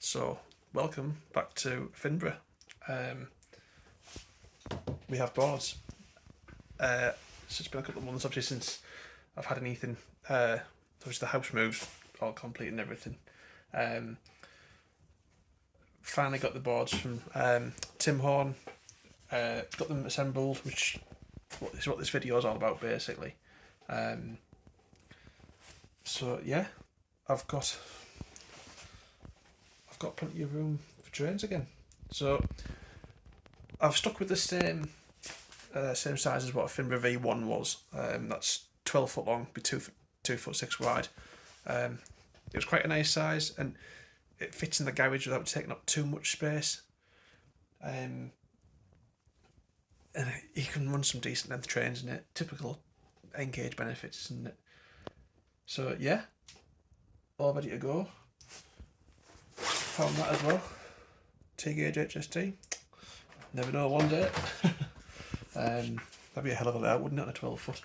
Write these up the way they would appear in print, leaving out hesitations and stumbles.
So, welcome back to Finnbrough. We have boards. So it's been a couple of months obviously since I've had anything. Obviously the house moves all complete and everything. Finally got the boards from Tim Horn. Got them assembled, which is what this video is all about basically. So yeah, I've got plenty of room for trains again. So I've stuck with the same size as what a Finnbrough V1 was. That's 12 foot long, be 2'6" wide. It was quite a nice size, and it fits in the garage without taking up too much space. And you can run some decent length trains in it. Typical N-gauge benefits, isn't it? So yeah, all ready to go. Found that as well. T-gauge HST. Never know one day. That'd be a hell of a layout, wouldn't it, on a 12 foot?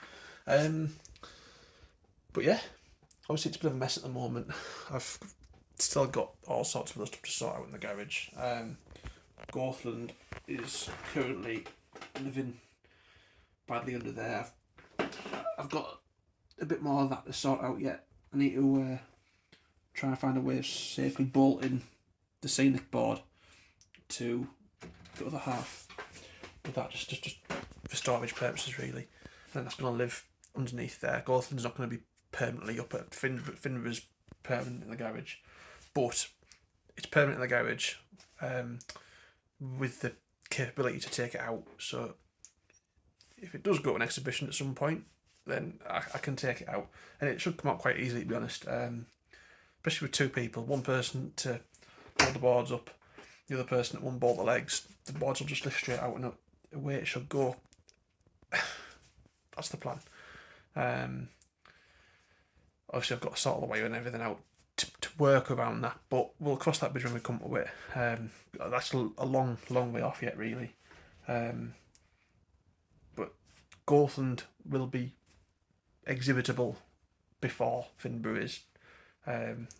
But yeah, obviously it's a bit of a mess at the moment. I've still got all sorts of other stuff to sort out in the garage. Gothland is currently living badly under there. I've got a bit more of that to sort out yet. I need to try and find a way of safely bolting the scenic board to the other half with that, just for storage purposes really. And then that's going to live underneath there. Gothland's not going to be permanently up at Finnbrough's permanent in the garage, but it's permanent in the garage with the capability to take it out. So if it does go to an exhibition at some point, then I can take it out, and it should come out quite easily, to be honest. Especially with two people, one person to hold the boards up, the other person that won't bolt the legs. The boards will just lift straight out and away it should go. That's the plan. Obviously I've got to sort all the wire and everything out to work around that, but we'll cross that bridge when we come to it. That's a long way off yet really. But Gothland will be exhibitable before Finnbrough is.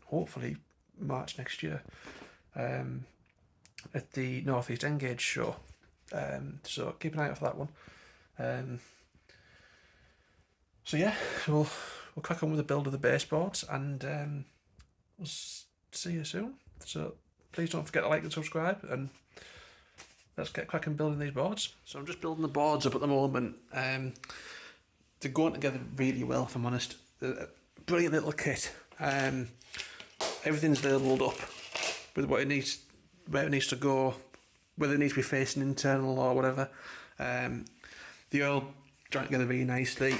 Hopefully March next year at the North East N-gauge show. So keep an eye out for that one. So yeah, we'll crack on with the build of the baseboards, and we'll see you soon. So please don't forget to like and subscribe, and let's get cracking building these boards. So I'm just building the boards up at the moment. They're going together really well, if I'm honest. Brilliant little kit. Everything's labelled up with what it needs, where it needs to go, whether it needs to be facing internal or whatever. The oil joint together really nicely.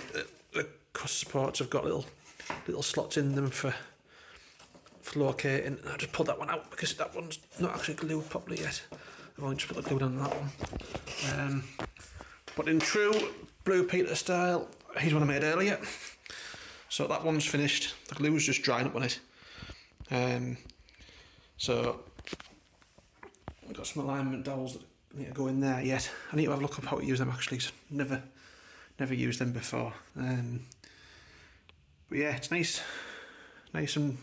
The cross supports have got little slots in them for locating. I just pulled that one out because that one's not actually glued properly yet. I've only just put the glue on that one. But in true Blue Peter style, here's one I made earlier. So that one's finished. The glue's just drying up on it. So I've got some alignment dowels that need to go in there yet. I need to have a look up how to use them actually, because I've never used them before. But yeah, it's nice and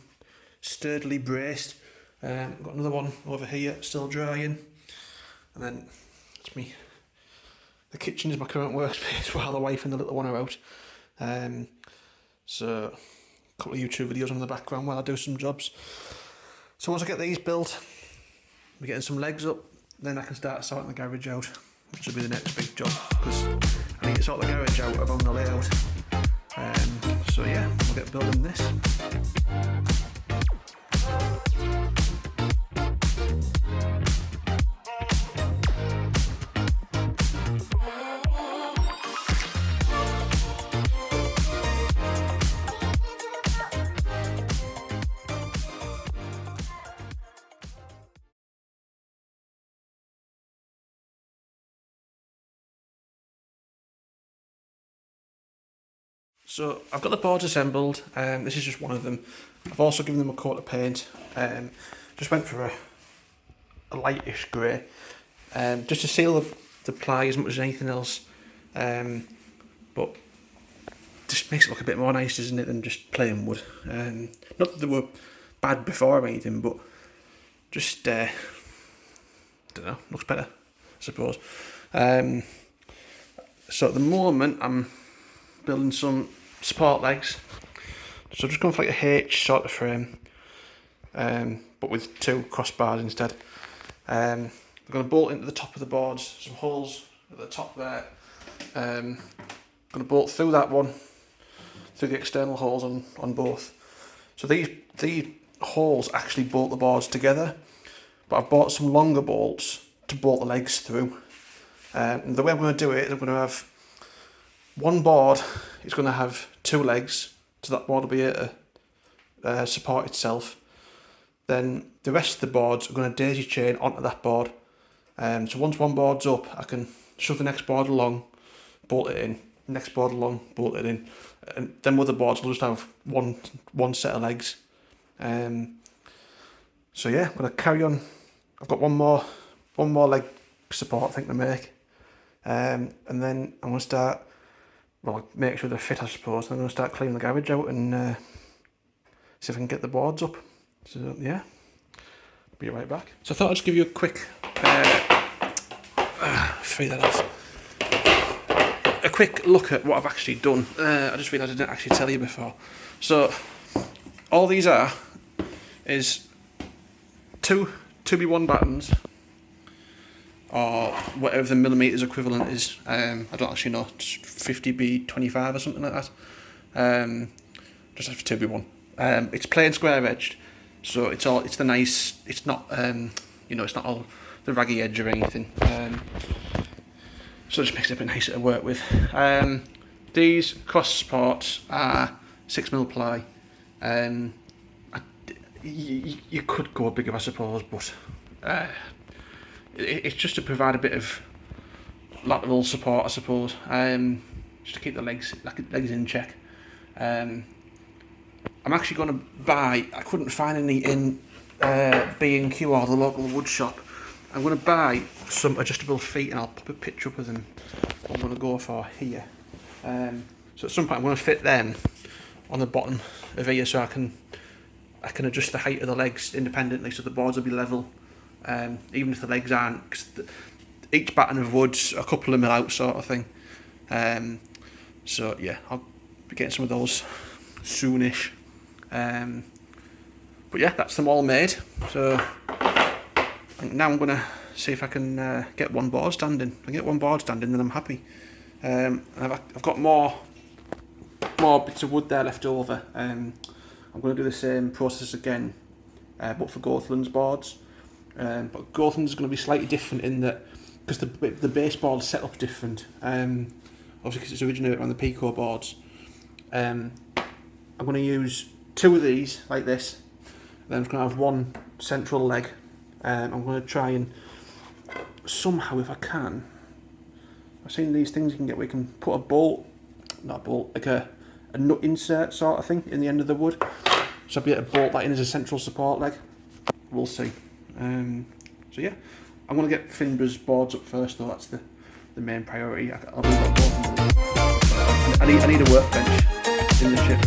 sturdily braced. Got another one over here still drying, and then it's me. The kitchen is my current workspace while the wife and the little one are out. So a couple of YouTube videos on in the background while I do some jobs. So once I get these built, we're getting some legs up, then I can start sorting the garage out, which will be the next big job, because I need to sort the garage out around the layout. So yeah, we'll get building this. So I've got the boards assembled. This is just one of them. I've also given them a coat of paint. Just went for a lightish grey, just to seal the ply as much as anything else. But just makes it look a bit more nice, doesn't it, than just plain wood. Not that they were bad before or anything, but just don't know, looks better, I suppose. So at the moment I'm building some support legs, so just going for like a H sort of frame, but with 2 crossbars instead. I'm going to bolt into the top of the boards, some holes at the top there. I'm going to bolt through that one, through the external holes on both. So these holes actually bolt the boards together, but I've bought some longer bolts to bolt the legs through. And the way I'm going to do it is I'm going to have one board, it's going to have 2 legs, so that board will be able to support itself. Then the rest of the boards are going to daisy chain onto that board. So once one board's up, I can shove the next board along, bolt it in, next board along, bolt it in, and then other boards will just have one set of legs. So yeah, I'm going to carry on. I've got one more leg support thing to make, and then I'm going to start, well, make sure they're fit, I suppose. I'm going to start cleaning the garage out and see if I can get the boards up. So yeah, be right back. So I thought I'd just give you a quick free that off. A quick look at what I've actually done. I just realised I didn't actually tell you before. So all these is 2x1 battens, or whatever the millimetres equivalent is. I don't actually know, 50x25 or something like that. Just have 2x1. It's plain square edged, so it's the nice. It's not it's not all the raggy edge or anything. So it just makes it a bit nicer to work with. These cross supports are 6mm ply. You could go bigger, I suppose, but it's just to provide a bit of lateral support, I suppose. Just to keep the legs in check. I'm actually going to buy, I couldn't find any in B&Q or the local wood shop. I'm going to buy some adjustable feet, and I'll pop a picture up of them. I'm going to go for here. So at some point I'm going to fit them on the bottom of here, so I can adjust the height of the legs independently, so the boards will be level, even if the legs aren't. Cause each batten of wood's a couple of mil out, sort of thing. So yeah, I'll be getting some of those soonish. But yeah, that's them all made. So now I'm gonna see if I can get one board standing. If I get one board standing, then I'm happy. I've got more bits of wood there left over. I'm going to do the same process again, but for Gothland's boards. But Gothland's is going to be slightly different in that, because the baseboard setup's different. Obviously, because it's originated on the Pico boards. I'm going to use 2 of these like this. Then I'm going to have one central leg. I'm going to try and somehow, if I can, I've seen these things you can get where you can put a bolt, not a bolt, like a nut insert sort of thing in the end of the wood. So I'll be able to bolt that in as a central support leg. We'll see. So yeah, I'm going to get Finnbrough's boards up first though, that's the main priority. I'll do that both. I need a workbench in the ship.